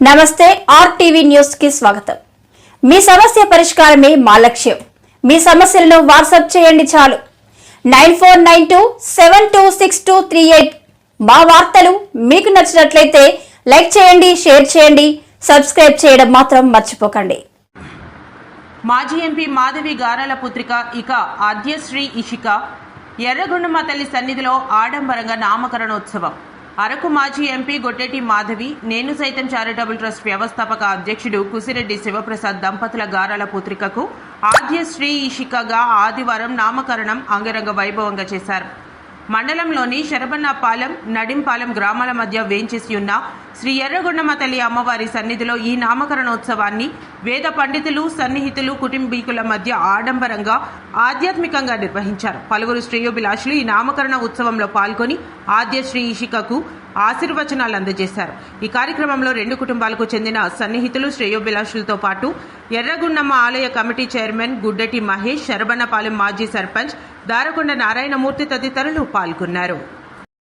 నమస్తే RTV news కి స్వాగతం. మీ సమస్య పరిష్కారమే మా లక్ష్యం. మీ సమస్యలను వాట్సాప్ చేయండి చాలు. 9492726238. మా వార్తలు మీకు నచ్చినట్లయితే లైక్ చేయండి, షేర్ చేయండి, సబ్స్క్రైబ్ చేయడం మాత్రం మర్చిపోకండి. మాజీ ఎంపీ మాధవి గారాల పుత్రిక ఇక ఆద్యశ్రీ ఇషిక ఎర్రగొండమ్మ తల్లి సన్నిధిలో ఆడంబరంగా నామకరణోత్సవం. అరకు మాజీ ఎంపీ గొట్టేటి మాధవి నేను సైతం చారిటబుల్ ట్రస్ట్ వ్యవస్థాపక అధ్యక్షుడు కుసిరెడ్డి శివప్రసాద్ దంపతుల గారాల పుత్రికకు ఆద్యశ్రీ ఇషికగా ఆదివారం నామకరణం అంగరంగ వైభవంగా చేశారు. మండలంలోని శరబన్నపాలెం, నడింపాలెం గ్రామాల మధ్య వేంచేసి ఉన్న శ్రీ ఎర్రగొండమ్మ తల్లి అమ్మవారి సన్నిధిలో ఈ నామకరణోత్సవాన్ని వేద పండితులు, సన్నిహితులు, కుటుంబీకుల మధ్య ఆడంబరంగా ఆధ్యాత్మికంగా నిర్వహించారు. పలువురు శ్రేయోభిలాషులు ఈ నామకరణ ఉత్సవంలో పాల్గొని ఆద్యశ్రీ ఇషికకు ఆశీర్వచనాలు అందజేశారు. ఈ కార్యక్రమంలో రెండు కుటుంబాలకు చెందిన సన్నిహితులు, శ్రేయోభిలాషులతో పాటు ఎర్రగొండమ్మ ఆలయ కమిటీ చైర్మన్ గుడ్డటి మహేష్, శరబన్నపాలెం మాజీ సర్పంచ్ దారకొండ నారాయణమూర్తి తదితరులు పాల్గొన్నారు.